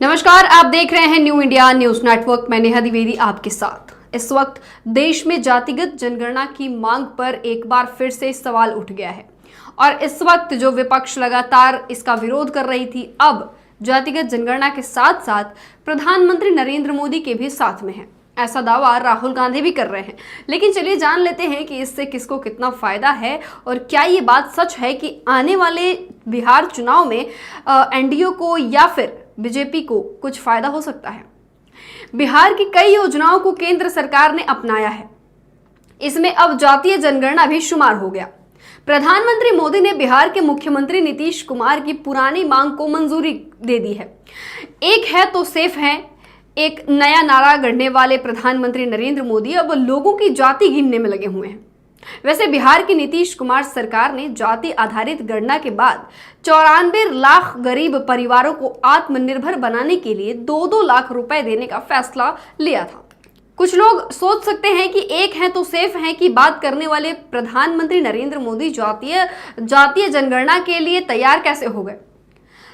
नमस्कार, आप देख रहे हैं न्यू इंडिया न्यूज नेटवर्क। मैं नेहा द्विवेदी आपके साथ। इस वक्त देश में जातिगत जनगणना की मांग पर एक बार फिर से सवाल उठ गया है और इस वक्त जो विपक्ष लगातार इसका विरोध कर रही थी, अब जातिगत जनगणना के साथ साथ प्रधानमंत्री नरेंद्र मोदी के भी साथ में है। ऐसा दावा राहुल गांधी भी कर रहे हैं। लेकिन चलिए जान लेते हैं कि इससे किसको कितना फायदा है और क्या ये बात सच है कि आने वाले बिहार चुनाव में एनडीए को या फिर बीजेपी को कुछ फायदा हो सकता है। बिहार की कई योजनाओं को केंद्र सरकार ने अपनाया है। इसमें अब जातीय जनगणना भी शुमार हो गया। प्रधानमंत्री मोदी ने बिहार के मुख्यमंत्री नीतीश कुमार की पुरानी मांग को मंजूरी दे दी है। एक है तो सेफ है, एक नया नारा गढ़ने वाले प्रधानमंत्री नरेंद्र मोदी अब लोगों की जाति गिनने में लगे हुए हैं। वैसे बिहार की नीतीश कुमार सरकार ने जाति आधारित गणना के बाद 94 लाख गरीब परिवारों को आत्मनिर्भर बनाने के लिए 2-2 लाख रुपए देने का फैसला लिया था। कुछ लोग सोच सकते हैं कि एक है तो सेफ है की बात करने वाले प्रधानमंत्री नरेंद्र मोदी जातीय जनगणना के लिए तैयार कैसे हो गए।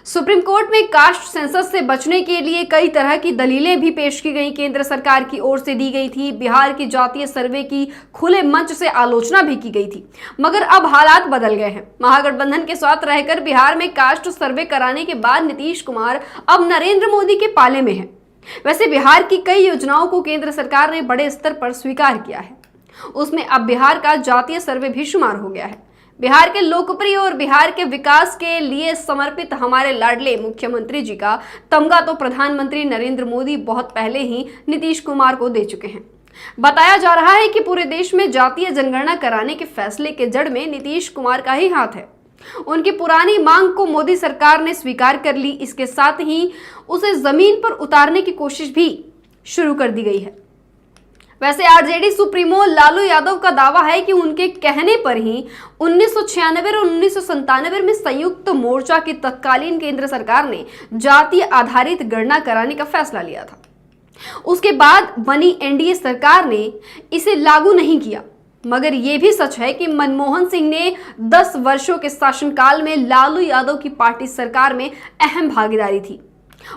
सुप्रीम कोर्ट में कास्ट सेंसस से बचने के लिए कई तरह की दलीलें भी पेश की गई, केंद्र सरकार की ओर से दी गई थी। बिहार की जातीय सर्वे की खुले मंच से आलोचना भी की गई थी, मगर अब हालात बदल गए हैं। महागठबंधन के साथ रहकर बिहार में कास्ट सर्वे कराने के बाद नीतीश कुमार अब नरेंद्र मोदी के पाले में है। वैसे बिहार की कई योजनाओं को केंद्र सरकार ने बड़े स्तर पर स्वीकार किया है, उसमें अब बिहार का जातीय सर्वे भी शुमार हो गया है। बिहार के लोकप्रिय और बिहार के विकास के लिए समर्पित हमारे लाडले मुख्यमंत्री जी का तमगा तो प्रधानमंत्री नरेंद्र मोदी बहुत पहले ही नीतीश कुमार को दे चुके हैं। बताया जा रहा है कि पूरे देश में जातीय जनगणना कराने के फैसले के जड़ में नीतीश कुमार का ही हाथ है। उनकी पुरानी मांग को मोदी सरकार ने स्वीकार कर ली, इसके साथ ही उसे जमीन पर उतारने की कोशिश भी शुरू कर दी गई है। वैसे आरजेडी सुप्रीमो लालू यादव का दावा है कि उनके कहने पर ही 1996 और 1997 में संयुक्त मोर्चा की तत्कालीन केंद्र सरकार ने जातीय आधारित गणना कराने का फैसला लिया था। उसके बाद बनी एनडीए सरकार ने इसे लागू नहीं किया, मगर यह भी सच है कि मनमोहन सिंह ने 10 वर्षों के शासनकाल में लालू यादव की पार्टी सरकार में अहम भागीदारी थी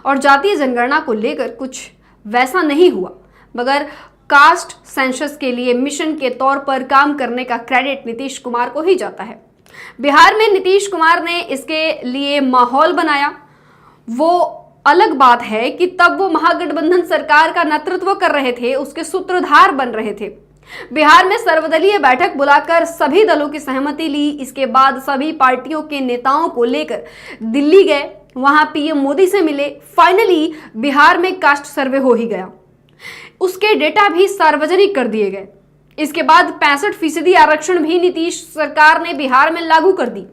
और जातीय जनगणना को लेकर कुछ वैसा नहीं हुआ, मगर कास्ट सेंसस के लिए मिशन के तौर पर काम करने का क्रेडिट नीतीश कुमार को ही जाता है। बिहार में नीतीश कुमार ने इसके लिए माहौल बनाया। वो अलग बात है कि तब वो महागठबंधन सरकार का नेतृत्व कर रहे थे, उसके सूत्रधार बन रहे थे। बिहार में सर्वदलीय बैठक बुलाकर सभी दलों की सहमति ली। इसके बाद सभी पार्टियों के नेताओं को लेकर दिल्ली गए, वहां पीएम मोदी से मिले। फाइनली बिहार में कास्ट सर्वे हो ही गया, उसके डेटा भी सार्वजनिक कर दिए गए। इसके बाद 65% आरक्षण भी नीतीश सरकार ने बिहार में लागू कर दी।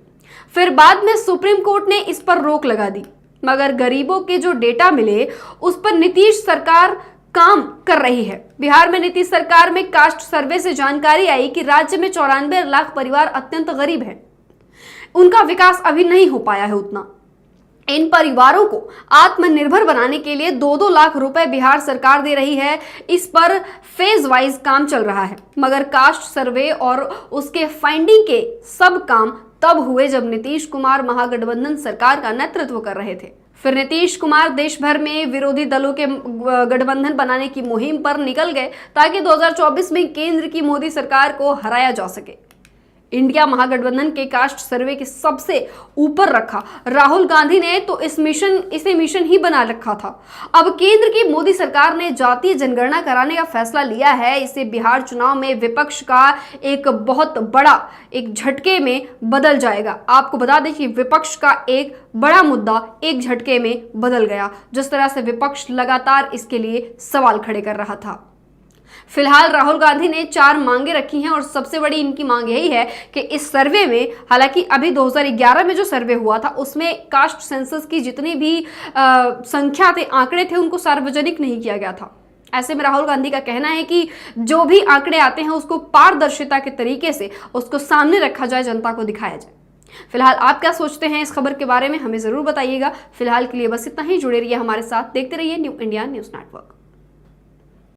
फिर बाद में सुप्रीम कोर्ट ने इस पर रोक लगा दी, मगर गरीबों के जो डेटा मिले उस पर नीतीश सरकार काम कर रही है। बिहार में नीतीश सरकार में कास्ट सर्वे से जानकारी आई कि राज्य में 94 लाख परिवार अत्यंत गरीब हैं, उनका विकास अभी नहीं हो पाया है उतना। इन परिवारों को आत्मनिर्भर बनाने के लिए 2-2 लाख रुपए बिहार सरकार दे रही है। इस पर फेज वाइज काम चल रहा है, मगर कास्ट सर्वे और उसके फाइंडिंग के सब काम तब हुए जब नीतीश कुमार महागठबंधन सरकार का नेतृत्व कर रहे थे। फिर नीतीश कुमार देश भर में विरोधी दलों के गठबंधन बनाने की मुहिम पर निकल गए ताकि 2024 में केंद्र की मोदी सरकार को हराया जा सके। इंडिया महागठबंधन के कास्ट सर्वे के सबसे ऊपर रखा राहुल गांधी ने, तो इसे मिशन ही बना रखा था। अब केंद्र की मोदी सरकार ने जातीय जनगणना कराने का फैसला लिया है। इसे बिहार चुनाव में विपक्ष का एक बहुत बड़ा एक झटके में बदल जाएगा। आपको बता दें कि विपक्ष का एक बड़ा मुद्दा एक झटके में बदल गया, जिस तरह से विपक्ष लगातार इसके लिए सवाल खड़े कर रहा था। फिलहाल राहुल गांधी ने 4 मांगे रखी हैं और सबसे बड़ी इनकी मांग यही है कि इस सर्वे में, हालांकि अभी 2011 में जो सर्वे हुआ था उसमें कास्ट सेंसस की जितनी भी संख्या थे, आंकड़े थे, उनको सार्वजनिक नहीं किया गया था। ऐसे में राहुल गांधी का कहना है कि जो भी आंकड़े आते हैं उसको पारदर्शिता के तरीके से उसको सामने रखा जाए, जनता को दिखाया जाए। फिलहाल आप क्या सोचते हैं इस खबर के बारे में, हमें जरूर बताइएगा। फिलहाल के लिए बस इतना ही। जुड़े रहिए हमारे साथ, देखते रहिए न्यू इंडिया न्यूज नेटवर्क।